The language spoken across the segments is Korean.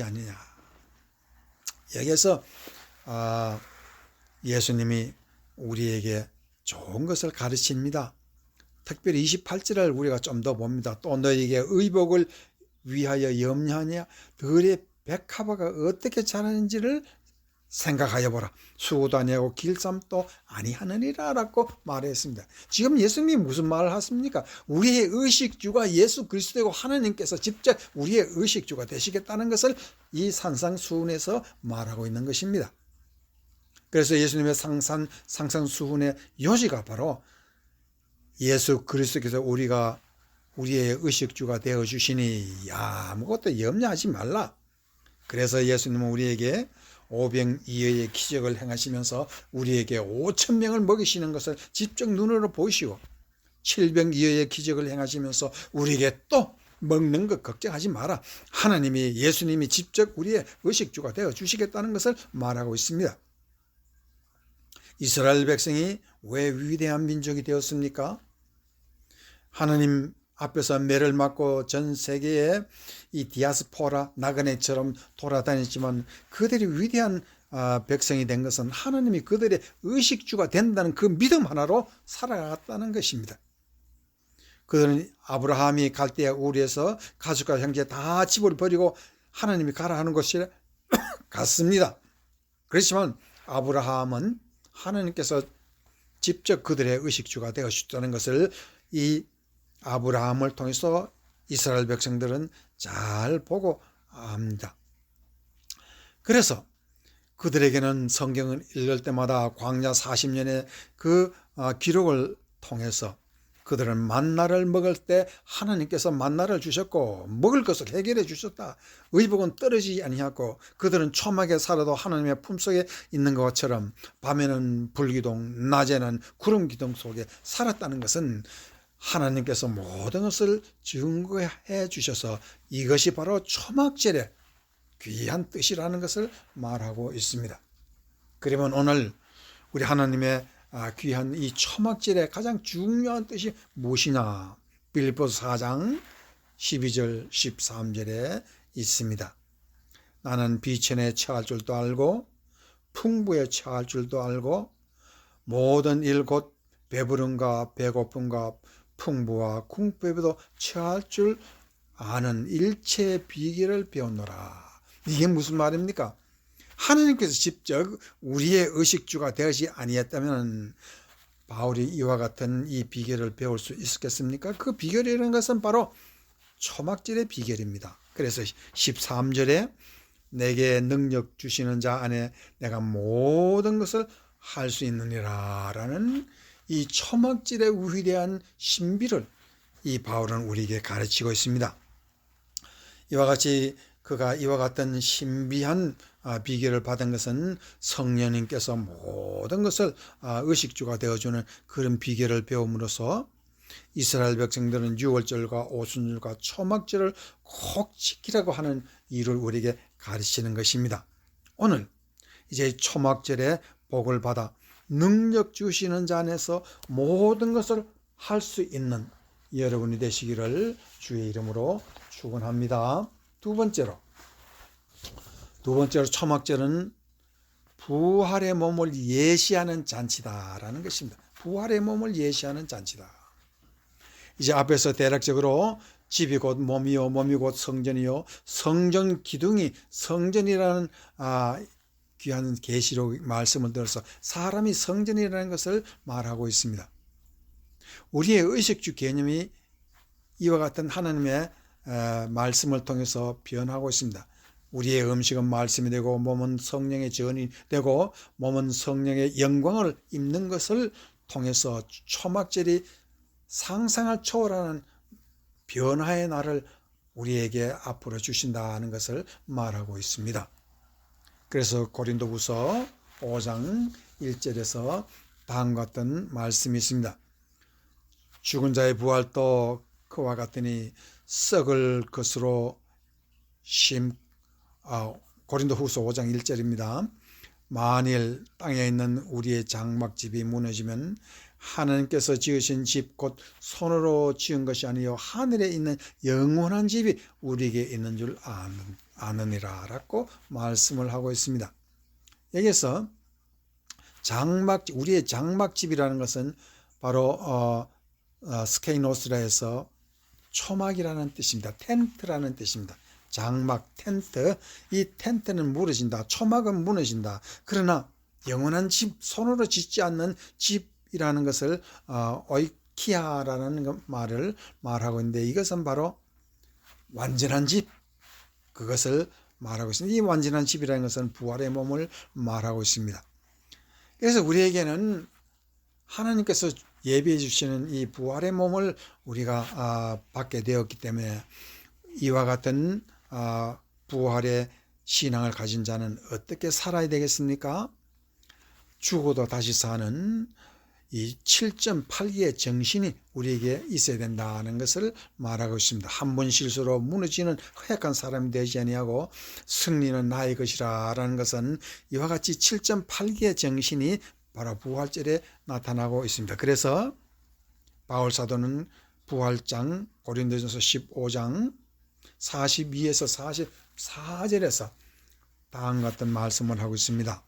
아니냐. 여기에서 예수님이 우리에게 좋은 것을 가르칩니다. 특별히 28절을 우리가 좀 더 봅니다. 또 너에게 의복을 위하여 염려하냐. 너의 백합화가 어떻게 자라는지를 생각하여 보라. 수고도 아니하고 길쌈도 아니하느니라 라고 말했습니다. 지금 예수님이 무슨 말을 하십니까? 우리의 의식주가 예수 그리스도이고 하나님께서 직접 우리의 의식주가 되시겠다는 것을 이 산상수훈에서 말하고 있는 것입니다. 그래서 예수님의 상상수훈의 요지가 바로 예수 그리스도께서 우리의 의식주가 되어주시니 아무것도 염려하지 말라. 그래서 예수님은 우리에게 오병이어의 기적을 행하시면서 우리에게 5,000명을 먹이시는 것을 직접 눈으로 보시고, 칠병이어의 기적을 행하시면서 우리에게 또 먹는 것 걱정하지 마라. 하나님이, 예수님이 직접 우리의 의식주가 되어 주시겠다는 것을 말하고 있습니다. 이스라엘 백성이 왜 위대한 민족이 되었습니까? 하나님 앞에서 매를 맞고 전 세계에 이 디아스포라 나그네처럼 돌아다녔지만 그들이 위대한 백성이 된 것은 하나님이 그들의 의식주가 된다는 그 믿음 하나로 살아갔다는 것입니다. 그들은 아브라함이 갈대아 우르에서 가족과 형제 다 집을 버리고 하나님이 가라 하는 곳에 갔습니다. 그렇지만 아브라함은 하나님께서 직접 그들의 의식주가 되어주셨다는 것을 이 아브라함을 통해서 이스라엘 백성들은 잘 보고 압니다. 그래서 그들에게는 성경을 읽을 때마다 광야 40년의 그 기록을 통해서 그들은 만나를 먹을 때 하나님께서 만나를 주셨고 먹을 것을 해결해 주셨다. 의복은 떨어지지 아니하고 그들은 초막에 살아도 하나님의 품속에 있는 것처럼 밤에는 불기둥, 낮에는 구름기둥 속에 살았다는 것은 하나님께서 모든 것을 증거해 주셔서 이것이 바로 초막절의 귀한 뜻이라는 것을 말하고 있습니다. 그러면 오늘 우리 하나님의 귀한 이 초막절의 가장 중요한 뜻이 무엇이냐? 빌립보서 4장 12절 13절에 있습니다. 나는 비천에 처할 줄도 알고 풍부에 처할 줄도 알고 모든 일 곧 배부름과 배고픔과 풍부와 궁핍에도 처할 줄 아는 일체의 비결을 배웠노라. 이게 무슨 말입니까? 하나님께서 직접 우리의 의식주가 되지 아니했다면 바울이 이와 같은 이 비결을 배울 수 있었겠습니까? 그 비결이라는 것은 바로 초막절의 비결입니다. 그래서 13절에 내게 능력 주시는 자 안에 내가 모든 것을 할 수 있느니라 라는 이 초막절의 위대한 신비를 이 바울은 우리에게 가르치고 있습니다. 이와 같이 그가 이와 같은 신비한 비결을 받은 것은 성령님께서 모든 것을 의식주가 되어주는 그런 비결을 배움으로써 이스라엘 백성들은 유월절과 오순절과 초막절을 꼭 지키라고 하는 일을 우리에게 가르치는 것입니다. 오늘 이제 초막절에 복을 받아 능력 주시는 자 안에서 모든 것을 할 수 있는 여러분이 되시기를 주의 이름으로 축원합니다. 두 번째로 초막절은 부활의 몸을 예시하는 잔치다라는 것입니다. 부활의 몸을 예시하는 잔치다. 이제 앞에서 대략적으로 집이 곧 몸이요, 몸이 곧 성전이요, 성전 기둥이 성전이라는 귀한 계시록 말씀을 들어서 사람이 성전이라는 것을 말하고 있습니다. 우리의 의식주 개념이 이와 같은 하나님의 말씀을 통해서 변하고 있습니다. 우리의 음식은 말씀이 되고 몸은 성령의 전이 되고 몸은 성령의 영광을 입는 것을 통해서 초막절이 상상을 초월하는 변화의 날을 우리에게 앞으로 주신다는 것을 말하고 있습니다. 그래서 고린도후서 5장 1절에서 다음과 같은 말씀이 있습니다. 죽은 자의 부활도 그와 같으니 썩을 것으로 고린도후서 5장 1절입니다. 만일 땅에 있는 우리의 장막집이 무너지면 하나님께서 지으신 집 곧 손으로 지은 것이 아니요 하늘에 있는 영원한 집이 우리에게 있는 줄 않으니라 라고 말씀을 하고 있습니다. 여기서 우리의 장막집이라는 것은 바로 스케이노스라 해서 초막이라는 뜻입니다. 텐트라는 뜻입니다. 장막, 텐트. 이 텐트는 무너진다. 초막은 무너진다. 그러나 영원한 집, 손으로 짓지 않는 집이라는 것을 오이키아라는 말을 말하고 있는데, 이것은 바로 완전한 집, 그것을 말하고 있습니다. 이 완전한 집이라는 것은 부활의 몸을 말하고 있습니다. 그래서 우리에게는 하나님께서 예비해 주시는 이 부활의 몸을 우리가 받게 되었기 때문에 이와 같은 부활의 신앙을 가진 자는 어떻게 살아야 되겠습니까? 죽어도 다시 사는 이 7.8기의 정신이 우리에게 있어야 된다는 것을 말하고 있습니다. 한 번 실수로 무너지는 허약한 사람이 되지 아니하고 승리는 나의 것이라 라는 것은 이와 같이 7.8기의 정신이 바로 부활절에 나타나고 있습니다. 그래서 바울사도는 부활장 고린도전서 15장 42에서 44절에서 다음과 같은 말씀을 하고 있습니다.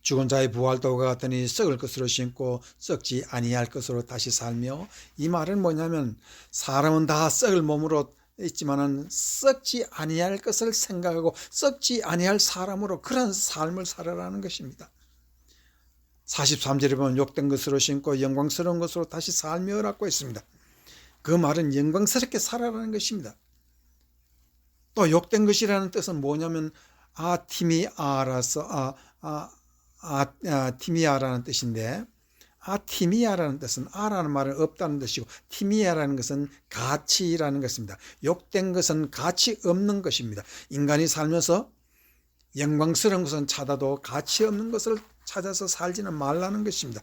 죽은 자의 부활도 같으니 썩을 것으로 심고 썩지 아니할 것으로 다시 살며, 이 말은 뭐냐면 사람은 다 썩을 몸으로 있지만은 썩지 아니할 것을 생각하고 썩지 아니할 사람으로 그런 삶을 살아라는 것입니다. 43절에 보면 욕된 것으로 심고 영광스러운 것으로 다시 살며라고 했습니다. 그 말은 영광스럽게 살아라는 것입니다. 또 욕된 것이라는 뜻은 뭐냐면 티미아라는 뜻인데, 티미아라는 뜻은 아라는 말은 없다는 뜻이고 티미아라는 것은 가치라는 것입니다. 욕된 것은 가치 없는 것입니다. 인간이 살면서 영광스러운 것은 찾아도 가치 없는 것을 찾아서 살지는 말라는 것입니다.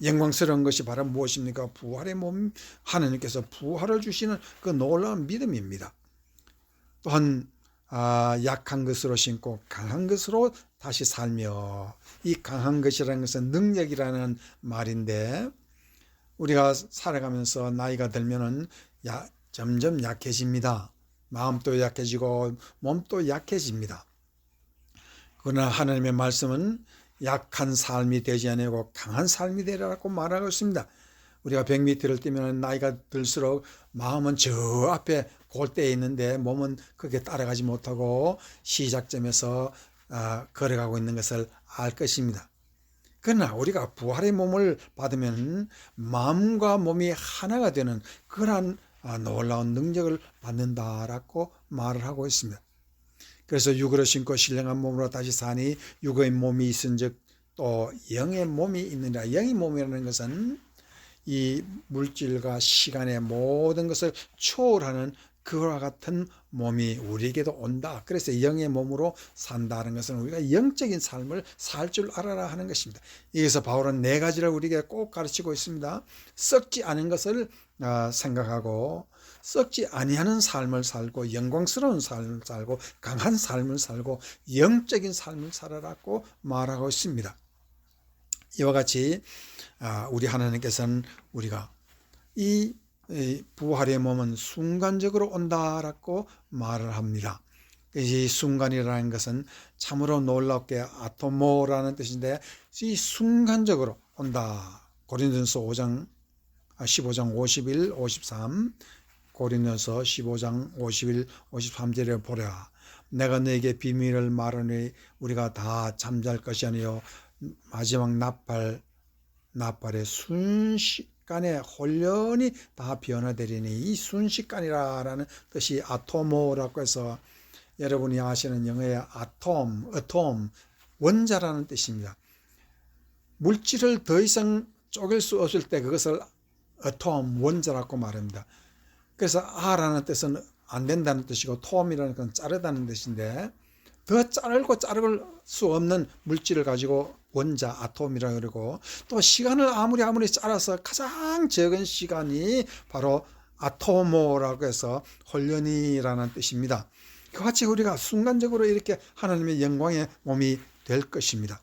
영광스러운 것이 바로 무엇입니까? 부활의 몸, 하나님께서 부활을 주시는 그 놀라운 믿음입니다. 또한 약한 것으로 심고 강한 것으로 다시 살며, 이 강한 것이라는 것은 능력이라는 말인데, 우리가 살아가면서 나이가 들면은 점점 약해집니다. 마음도 약해지고 몸도 약해집니다. 그러나 하나님의 말씀은 약한 삶이 되지 아니하고 강한 삶이 되라고 말하고 있습니다. 우리가 100m를 뛰면 나이가 들수록 마음은 저 앞에 골대에 있는데 몸은 그게 따라가지 못하고 시작점에서 걸어가고 있는 것을 알 것입니다. 그러나 우리가 부활의 몸을 받으면 마음과 몸이 하나가 되는 그러한 놀라운 능력을 받는다라고 말을 하고 있습니다. 그래서 육으로 신고 신령한 몸으로 다시 사니 육의 몸이 있은즉 또 영의 몸이 있느니라. 영의 몸이라는 것은 이 물질과 시간의 모든 것을 초월하는 그와 같은 몸이 우리에게도 온다. 그래서 영의 몸으로 산다는 것은 우리가 영적인 삶을 살 줄 알아라 하는 것입니다. 여기서 바울은 4가지를 우리에게 꼭 가르치고 있습니다. 썩지 않은 것을 생각하고 썩지 아니하는 삶을 살고 영광스러운 삶을 살고 강한 삶을 살고 영적인 삶을 살아라고 말하고 있습니다. 이와 같이 우리 하나님께서는 우리가 이 부활의 몸은 순간적으로 온다라고 말을 합니다. 이 순간이라는 것은 참으로 놀랍게 아토모라는 뜻인데, 이 순간적으로 온다. 고린도전서 15장 51, 53, 고린도전서 15장 51, 53절에 보라. 내가 너에게 비밀을 말하니 우리가 다 잠잘 것이 아니요 마지막 나팔의 순식간에 혼련히 다 변화되리니, 이 순식간이라는 뜻이 아토모라고 해서 여러분이 아시는 영어의 어톰, 원자라는 뜻입니다. 물질을 더 이상 쪼갤 수 없을 때 그것을 어톰, 원자라고 말합니다. 그래서 아라는 뜻은 안 된다는 뜻이고 톰이라는 건 자르다는 뜻인데, 더 자를 수 없는 물질을 가지고 원자, 아톰이라고 그러고, 또 시간을 아무리 잘라서 가장 적은 시간이 바로 아토모라고 해서 혼련이라는 뜻입니다. 그같이 우리가 순간적으로 이렇게 하나님의 영광의 몸이 될 것입니다.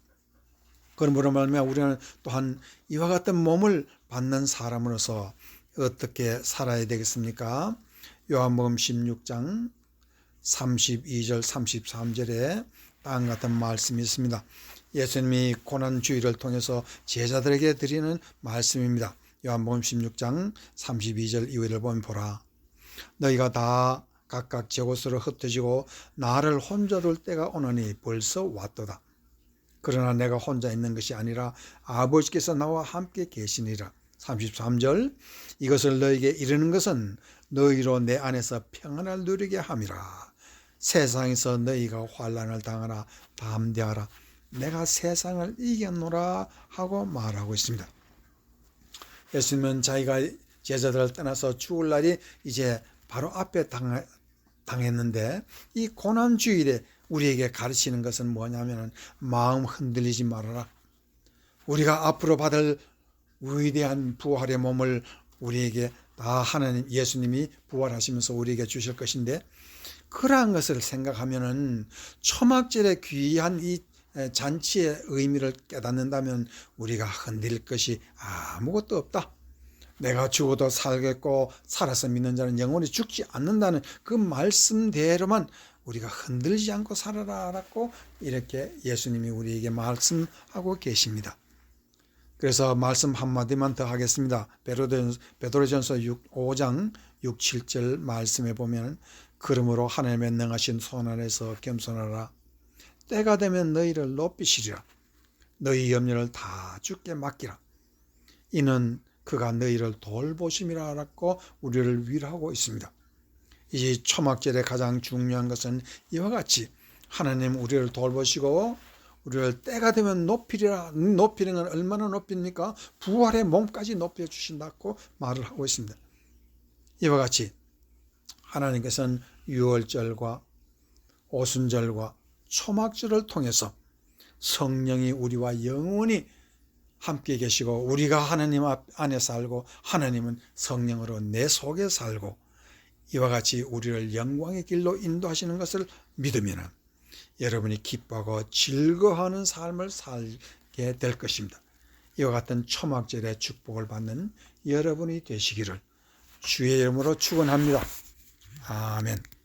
그러므로 말미암아 우리는 또한 이와 같은 몸을 받는 사람으로서 어떻게 살아야 되겠습니까? 요한복음 16장 32절 33절에 다음 같은 말씀이 있습니다. 예수님이 고난주의를 통해서 제자들에게 드리는 말씀입니다. 요한복음 16장 32절 이후를 보면 보라. 너희가 다 각각 제 곳으로 흩어지고 나를 혼자 둘 때가 오느니 벌써 왔도다. 그러나 내가 혼자 있는 것이 아니라 아버지께서 나와 함께 계시니라. 33절 이것을 너희에게 이르는 것은 너희로 내 안에서 평안을 누리게 함이라. 세상에서 너희가 환난을 당하나 담대하라. 내가 세상을 이겼노라 하고 말하고 있습니다. 예수님은 자기가 제자들을 떠나서 죽을 날이 이제 바로 앞에 당했는데 이 고난주일에 우리에게 가르치는 것은 뭐냐면 마음 흔들리지 말아라. 우리가 앞으로 받을 위대한 부활의 몸을 우리에게 다 하나님 예수님이 부활하시면서 우리에게 주실 것인데 그러한 것을 생각하면은 초막절의 귀한 이 잔치의 의미를 깨닫는다면 우리가 흔들릴 것이 아무것도 없다. 내가 죽어도 살겠고 살아서 믿는 자는 영원히 죽지 않는다는 그 말씀대로만 우리가 흔들리지 않고 살아라라고 이렇게 예수님이 우리에게 말씀하고 계십니다. 그래서 말씀 한마디만 더 하겠습니다. 베드로전서 5장 6, 7절 말씀에 보면 그러므로 하나님의 능하신 손 안에서 겸손하라. 때가 되면 너희를 높이시리라. 너희 염려를 다 주께 맡기라. 이는 그가 너희를 돌보심이라고 우리를 위로하고 있습니다. 이 초막절의 가장 중요한 것은 이와 같이 하나님 우리를 돌보시고 우리를 때가 되면 높이리라. 높이는 건 얼마나 높입니까? 부활의 몸까지 높여주신다고 말을 하고 있습니다. 이와 같이 하나님께서는 유월절과 오순절과 초막절을 통해서 성령이 우리와 영원히 함께 계시고 우리가 하나님 안에 살고 하나님은 성령으로 내 속에 살고 이와 같이 우리를 영광의 길로 인도하시는 것을 믿으면 여러분이 기뻐하고 즐거워하는 삶을 살게 될 것입니다. 이와 같은 초막절의 축복을 받는 여러분이 되시기를 주의 이름으로 축원합니다. 아멘.